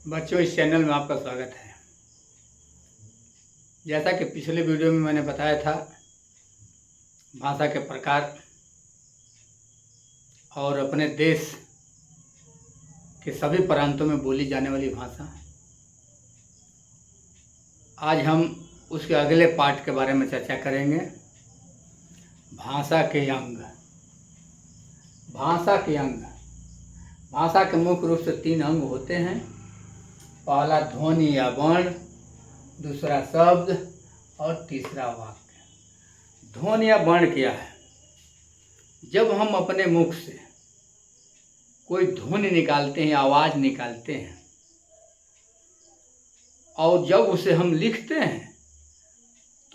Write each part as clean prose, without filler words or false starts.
बच्चों, इस चैनल में आपका स्वागत है। जैसा कि पिछले वीडियो में मैंने बताया था, भाषा के प्रकार और अपने देश के सभी प्रांतों में बोली जाने वाली भाषा। आज हम उसके अगले पार्ट के बारे में चर्चा करेंगे। भाषा के अंग। भाषा के अंग। भाषा के मुख्य रूप से 3 अंग होते हैं। पहला ध्वनि या वर्ण, दूसरा शब्द और तीसरा वाक्य। ध्वनि या वर्ण क्या है? जब हम अपने मुख से कोई ध्वनि निकालते हैं, आवाज़ निकालते हैं, और जब उसे हम लिखते हैं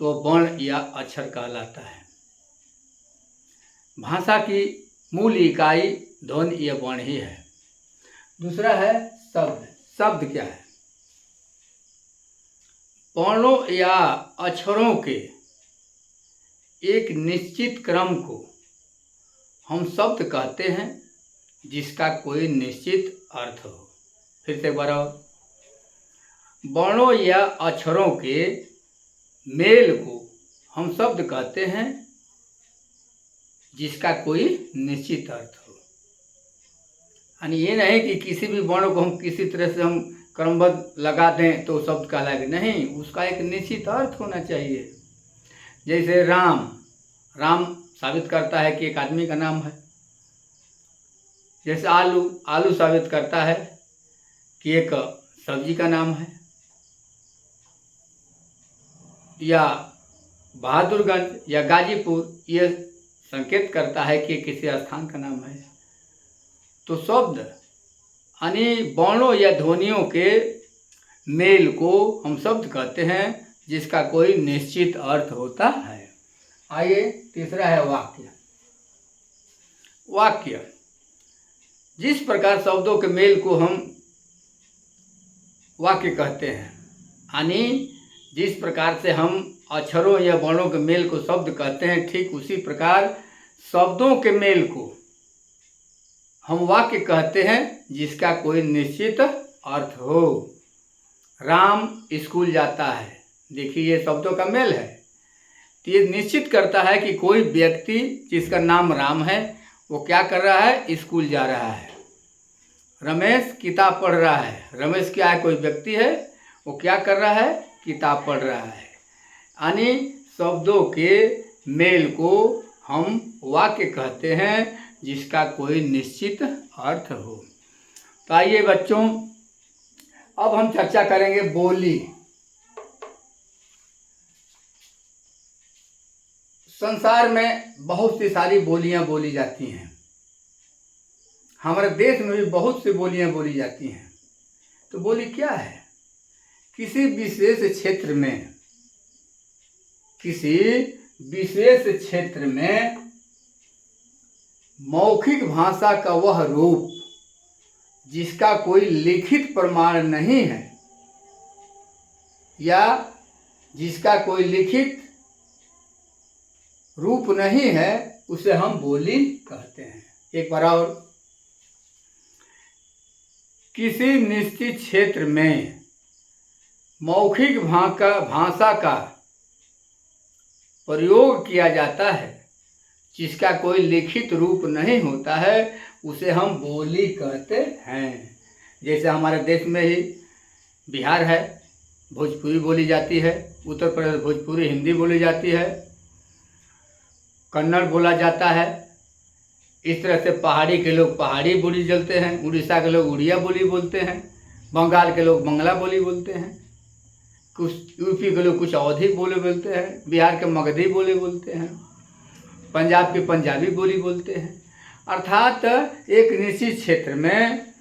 तो वर्ण या अक्षर कहलाता है। भाषा की मूल इकाई ध्वनि या वर्ण ही है। दूसरा है शब्द। शब्द क्या है? वर्णों या अक्षरों के एक निश्चित क्रम को हम शब्द कहते हैं, जिसका कोई निश्चित अर्थ हो। फिर से एक बार और। वर्णों या अक्षरों के मेल को हम शब्द कहते हैं, जिसका कोई निश्चित अर्थ हो। यानी ये नहीं कि किसी भी वर्ण को हम किसी तरह से हम क्रमबद्ध लगा दें तो शब्द कहलाएगा। नहीं, उसका एक निश्चित अर्थ होना चाहिए। जैसे राम। राम साबित करता है कि एक आदमी का नाम है। जैसे आलू। आलू साबित करता है कि एक सब्जी का नाम है। या बहादुरगंज या गाजीपुर, ये संकेत करता है कि किसी स्थान का नाम है। तो शब्द यानी वर्णों या ध्वनियों के मेल को हम शब्द कहते हैं, जिसका कोई निश्चित अर्थ होता है। आइए, तीसरा है वाक्य। वाक्य जिस प्रकार शब्दों के मेल को हम वाक्य कहते हैं, यानी जिस प्रकार से हम अक्षरों या वर्णों के मेल को शब्द कहते हैं, ठीक उसी प्रकार शब्दों के मेल को हम वाक्य कहते हैं, जिसका कोई निश्चित अर्थ हो। राम स्कूल जाता है। देखिए, ये शब्दों का मेल है। तो ये निश्चित करता है कि कोई व्यक्ति जिसका नाम राम है, वो क्या कर रहा है? स्कूल जा रहा है। रमेश किताब पढ़ रहा है। रमेश क्या है? कोई व्यक्ति है। वो क्या कर रहा है? किताब पढ़ रहा है। यानी शब्दों के मेल को हम वाक्य कहते हैं, जिसका कोई निश्चित अर्थ हो। तो आइए बच्चों, अब हम चर्चा करेंगे बोली। संसार में बहुत सी सारी बोलियां बोली जाती हैं। हमारे देश में भी बहुत सी बोलियां बोली जाती हैं। तो बोली क्या है? किसी विशेष क्षेत्र में मौखिक भाषा का वह रूप जिसका कोई लिखित प्रमाण नहीं है, या जिसका कोई लिखित रूप नहीं है, उसे हम बोली कहते हैं। एक बार और। किसी निश्चित क्षेत्र में मौखिक भाषा का प्रयोग किया जाता है, जिसका कोई लिखित रूप नहीं होता है, उसे हम बोली कहते हैं। जैसे हमारे देश में ही बिहार है, भोजपुरी बोली जाती है। उत्तर प्रदेश भोजपुरी हिंदी बोली जाती है। कन्नड़ बोला जाता है। इस तरह से पहाड़ी के लोग पहाड़ी बोली बोलते हैं। उड़ीसा के लोग उड़िया बोली बोलते हैं। बंगाल के लोग बंगला बोली बोलते हैं। कुछ यूपी के लोग कुछ अवधी बोले बोलते हैं। बिहार के मगधी बोले बोलते हैं। पंजाब के पंजाबी बोली बोलते हैं। अर्थात एक निश्चित क्षेत्र में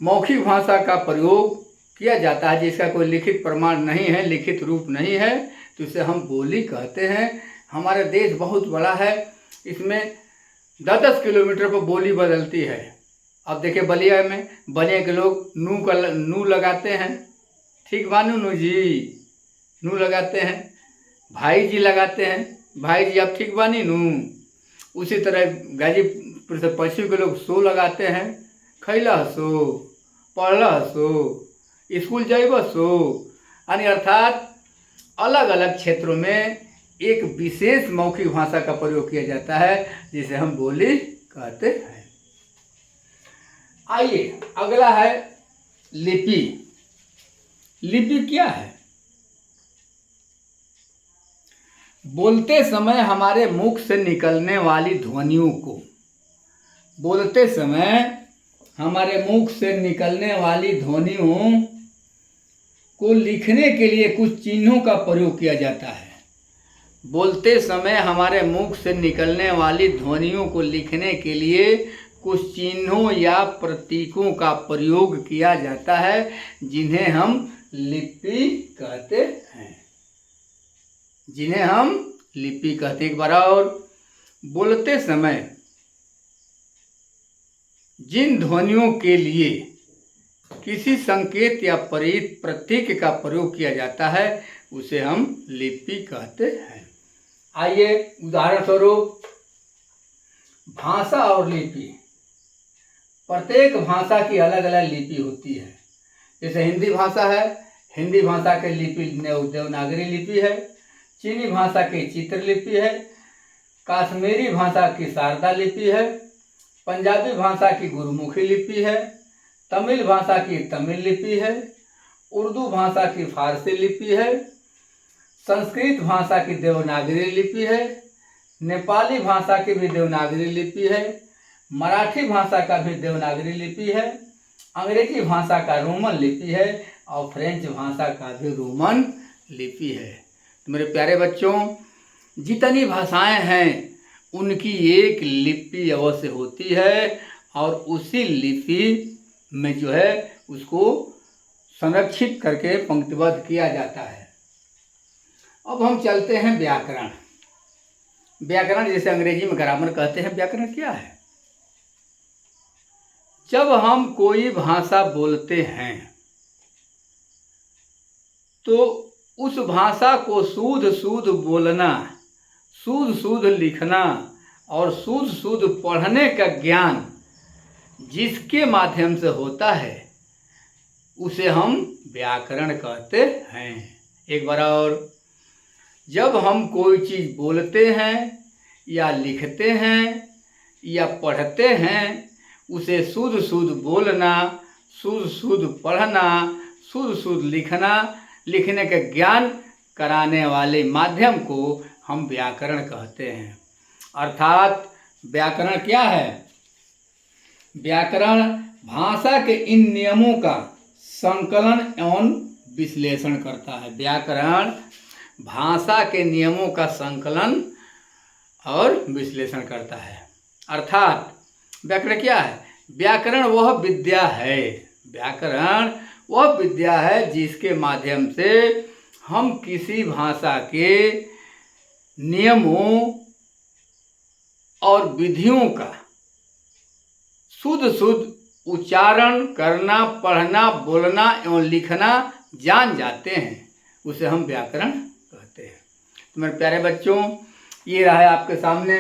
मौखिक भाषा का प्रयोग किया जाता है, जिसका कोई लिखित प्रमाण नहीं है, लिखित रूप नहीं है, तो इसे हम बोली कहते हैं। हमारा देश बहुत बड़ा है। इसमें 10-10 किलोमीटर पर बोली बदलती है। अब देखिए, बलिया में बलिया के लोग नू लगाते हैं। ठीक बानू नू जी, नू लगाते हैं। भाई जी लगाते हैं। भाई जी आप ठीक बानी नू। उसी तरह गाजीपुर से पश्चिम के लोग सो लगाते हैं। खैला सो। पढ़ल सो, स्कूल जाइब सो, यानी अर्थात अलग अलग क्षेत्रों में एक विशेष मौखिक भाषा का प्रयोग किया जाता है जिसे हम बोली कहते हैं। आइए अगला है लिपि। लिपि क्या है? बोलते समय हमारे मुख से निकलने वाली ध्वनियों को, बोलते समय हमारे मुख से निकलने वाली ध्वनियों को लिखने के लिए कुछ चिन्हों का प्रयोग किया जाता है। बोलते समय हमारे मुख से निकलने वाली ध्वनियों को लिखने के लिए कुछ चिन्हों या प्रतीकों का प्रयोग किया जाता है जिन्हें हम लिपि कहते हैं, जिन्हें हम लिपि कहते हैं। एक बार और, बोलते समय जिन ध्वनियों के लिए किसी संकेत या प्रतीक का प्रयोग किया जाता है उसे हम लिपि कहते हैं। आइए उदाहरण स्वरूप भाषा और लिपि। प्रत्येक भाषा की अलग अलग लिपि होती है। जैसे हिंदी भाषा है, हिंदी भाषा की लिपि देवनागरी लिपि है, चीनी भाषा की चित्रलिपि है, कश्मीरी भाषा की शारदा लिपि है, पंजाबी भाषा की गुरुमुखी लिपि है, तमिल भाषा की तमिल लिपि है, उर्दू भाषा की फारसी लिपि है, संस्कृत भाषा की देवनागरी लिपि है, नेपाली भाषा की भी देवनागरी लिपि है, मराठी भाषा का भी देवनागरी लिपि है, अंग्रेजी भाषा का रोमन लिपि है और फ्रेंच भाषा का भी रोमन लिपि है। तो मेरे प्यारे बच्चों, जितनी भाषाएं हैं उनकी एक लिपि अवश्य होती है और उसी लिपि में जो है उसको संरक्षित करके पंक्तिबद्ध किया जाता है। अब हम चलते हैं व्याकरण। व्याकरण जिसे अंग्रेजी में ग्रामर कहते हैं। व्याकरण क्या है? जब हम कोई भाषा बोलते हैं तो उस भाषा को शुद्ध शुद्ध बोलना, शुद्ध शुद्ध लिखना और शुद्ध शुद्ध पढ़ने का ज्ञान जिसके माध्यम से होता है उसे हम व्याकरण कहते हैं। एक बार और, जब हम कोई चीज़ बोलते हैं या लिखते हैं या पढ़ते हैं उसे शुद्ध शुद्ध बोलना, शुद्ध शुद्ध पढ़ना, शुद्ध शुद्ध लिखना, लिखने का ज्ञान कराने वाले माध्यम को हम व्याकरण कहते हैं। अर्थात व्याकरण क्या है? व्याकरण भाषा के इन नियमों का संकलन एवं विश्लेषण करता है। व्याकरण भाषा के नियमों का संकलन और विश्लेषण करता है। अर्थात व्याकरण क्या है? व्याकरण वह विद्या है, व्याकरण वह विद्या है जिसके माध्यम से हम किसी भाषा के नियमों और विधियों का शुद्ध शुद्ध उच्चारण करना, पढ़ना, बोलना एवं लिखना जान जाते हैं, उसे हम व्याकरण कहते हैं। तो मेरे प्यारे बच्चों, ये रहा है आपके सामने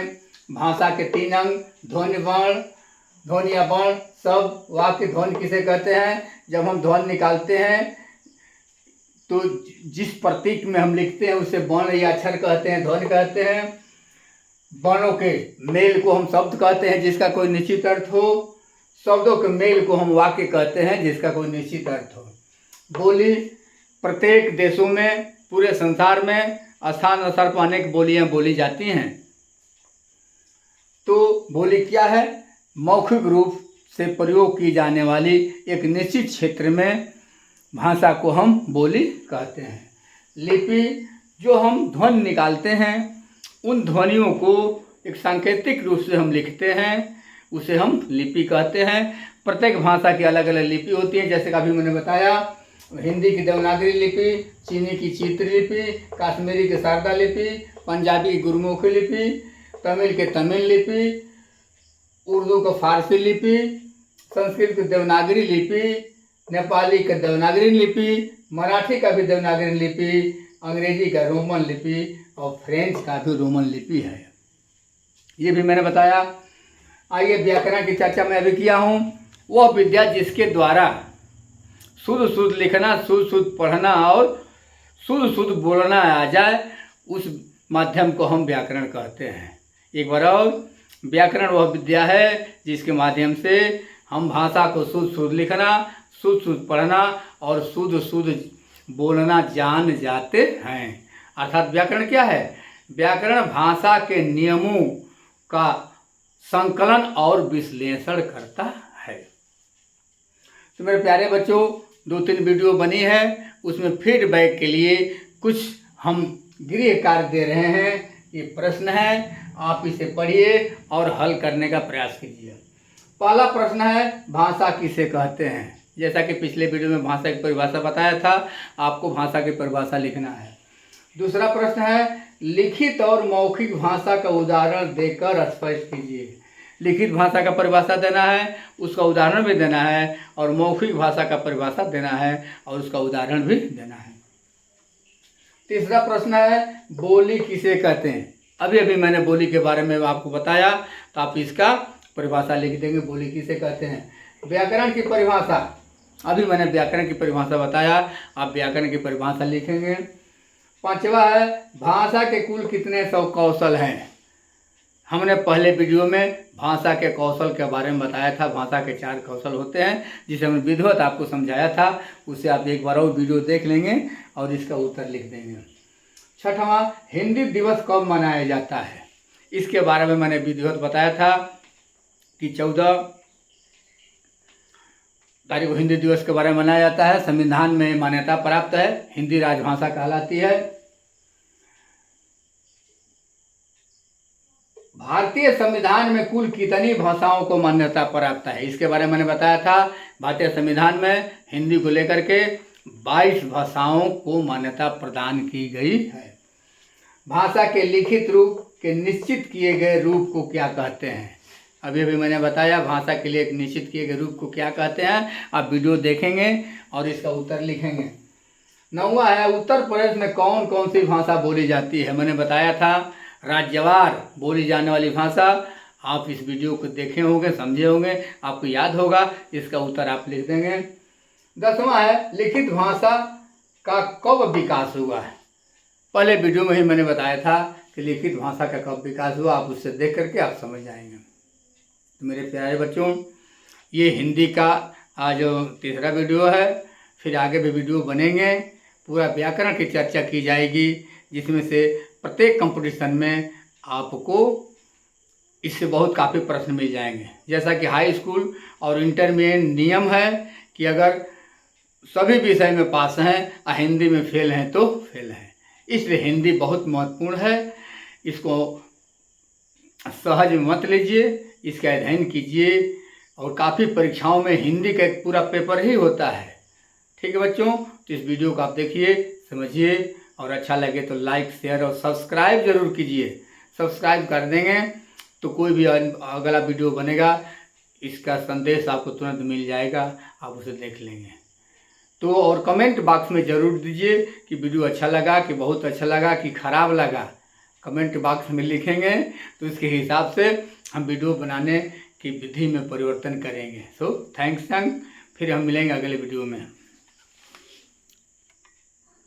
भाषा के 3 अंग: ध्वनि, वर्ण, ध्वनि या वर्ण, शब्द, वाक्य। ध्वनि किसे कहते हैं? जब हम ध्वनि निकालते हैं तो जिस प्रतीक में हम लिखते हैं उसे वर्ण या अक्षर कहते हैं, ध्वनि कहते हैं। वर्णों के मेल को हम शब्द कहते हैं जिसका कोई निश्चित अर्थ हो। शब्दों के मेल को हम वाक्य कहते हैं जिसका कोई निश्चित अर्थ हो। बोली प्रत्येक देशों में, पूरे संसार में स्थान स्थान पर अनेक बोलियां बोली जाती हैं। तो बोली क्या है? मौखिक रूप से प्रयोग की जाने वाली एक निश्चित क्षेत्र में भाषा को हम बोली कहते हैं। लिपि, जो हम ध्वनि निकालते हैं उन ध्वनियों को एक सांकेतिक रूप से हम लिखते हैं, उसे हम लिपि कहते हैं। प्रत्येक भाषा की अलग अलग लिपि होती है, जैसे कि अभी मैंने बताया, हिंदी की देवनागरी लिपि, चीनी की चित्रलिपि, कश्मीरी की शारदा लिपि, पंजाबी की गुरुमुखी लिपि, तमिल के तमिल लिपि, उर्दू का फारसी लिपि, संस्कृत की देवनागरी लिपि, नेपाली का देवनागरी लिपि, मराठी का भी देवनागरी लिपि, अंग्रेजी का रोमन लिपि और फ्रेंच का भी रोमन लिपि है। ये भी मैंने बताया। आइए व्याकरण की चर्चा मैं अभी किया हूँ। वह विद्या जिसके द्वारा शुद्ध शुद्ध लिखना, शुद्ध शुद्ध पढ़ना और शुद्ध शुद्ध बोलना आ जाए, उस माध्यम को हम व्याकरण कहते हैं। एक बार और, व्याकरण वह विद्या है जिसके माध्यम से हम भाषा को शुद्ध शुद्ध लिखना, शुद्ध शुद्ध पढ़ना और शुद्ध शुद्ध बोलना जान जाते हैं। अर्थात व्याकरण क्या है? व्याकरण भाषा के नियमों का संकलन और विश्लेषण करता है। तो मेरे प्यारे बच्चों, 2-3 वीडियो बनी है, उसमें फीडबैक के लिए कुछ हम गृह कार्य दे रहे हैं। ये प्रश्न है, आप इसे पढ़िए और हल करने का प्रयास कीजिए। पहला प्रश्न है, भाषा किसे कहते हैं? जैसा कि पिछले वीडियो में भाषा की परिभाषा बताया था, आपको भाषा की परिभाषा लिखना है। दूसरा प्रश्न है, लिखित और मौखिक भाषा का उदाहरण देकर स्पष्ट कीजिए। लिखित भाषा का परिभाषा देना है, उसका उदाहरण भी देना है, और मौखिक भाषा का परिभाषा देना है और उसका उदाहरण भी देना है। तीसरा प्रश्न है, बोली किसे कहते हैं? अभी अभी मैंने बोली के बारे में आपको बताया, तो आप इसका परिभाषा लिख देंगे, बोली किसे कहते हैं। व्याकरण की परिभाषा, अभी मैंने व्याकरण की परिभाषा बताया, आप व्याकरण की परिभाषा लिखेंगे। पांचवा है, भाषा के कुल कितने सौ कौशल हैं? हमने पहले वीडियो में भाषा के कौशल के बारे में बताया था। भाषा के 4 कौशल होते हैं, जिसे हमने विधिवत आपको समझाया था। उससे आप एक बार और वीडियो देख लेंगे और इसका उत्तर लिख देंगे। छठवां, हिंदी दिवस कब मनाया जाता है? इसके बारे में मैंने विधिवत बताया था कि 14 तारीख को हिंदी दिवस के बारे में मनाया जाता है। संविधान में मान्यता प्राप्त है, हिंदी राजभाषा कहलाती है। भारतीय संविधान में कुल कितनी भाषाओं को मान्यता प्राप्त है? इसके बारे में मैंने बताया था। भारतीय संविधान में हिंदी को लेकर के 22 भाषाओं को मान्यता प्रदान की गई है। भाषा के लिखित रूप के निश्चित किए गए रूप को क्या कहते हैं? अभी अभी मैंने बताया, भाषा के लिए एक निश्चित किए गए रूप को क्या कहते हैं। आप वीडियो देखेंगे और इसका उत्तर लिखेंगे। 9वां है, उत्तर प्रदेश में कौन कौन सी भाषा बोली जाती है? मैंने बताया था, राज्यवार बोली जाने वाली भाषा। आप इस वीडियो को देखे होंगे, समझे होंगे, आपको याद होगा, इसका उत्तर आप लिख देंगे। 10वां है, लिखित भाषा का कब विकास हुआ है? पहले वीडियो में ही मैंने बताया था कि लिखित भाषा का कब विकास हुआ, आप उससे देख करके आप समझ जाएंगे। तो मेरे प्यारे बच्चों, ये हिंदी का आज 3रा वीडियो है। फिर आगे भी वीडियो बनेंगे, पूरा व्याकरण की चर्चा की जाएगी, जिसमें से प्रत्येक कंपटीशन में आपको इससे बहुत काफ़ी प्रश्न मिल जाएंगे। जैसा कि हाई स्कूल और इंटर में नियम है कि अगर सभी विषय में पास हैं और हिंदी में फेल हैं तो फेल हैं। इसलिए हिंदी बहुत महत्वपूर्ण है, इसको सहज मत लीजिए, इसका अध्ययन कीजिए। और काफ़ी परीक्षाओं में हिंदी का एक पूरा पेपर ही होता है। ठीक है बच्चों, तो इस वीडियो को आप देखिए, समझिए, और अच्छा लगे तो लाइक, शेयर और सब्सक्राइब जरूर कीजिए। सब्सक्राइब कर देंगे तो कोई भी अगला वीडियो बनेगा, इसका संदेश आपको तुरंत मिल जाएगा, आप उसे देख लेंगे। तो और कमेंट बॉक्स में ज़रूर दीजिए कि वीडियो अच्छा लगा, कि बहुत अच्छा लगा, कि खराब लगा। कमेंट बॉक्स में लिखेंगे तो इसके हिसाब से हम वीडियो बनाने की विधि में परिवर्तन करेंगे। So thanks. फिर हम मिलेंगे अगले वीडियो में।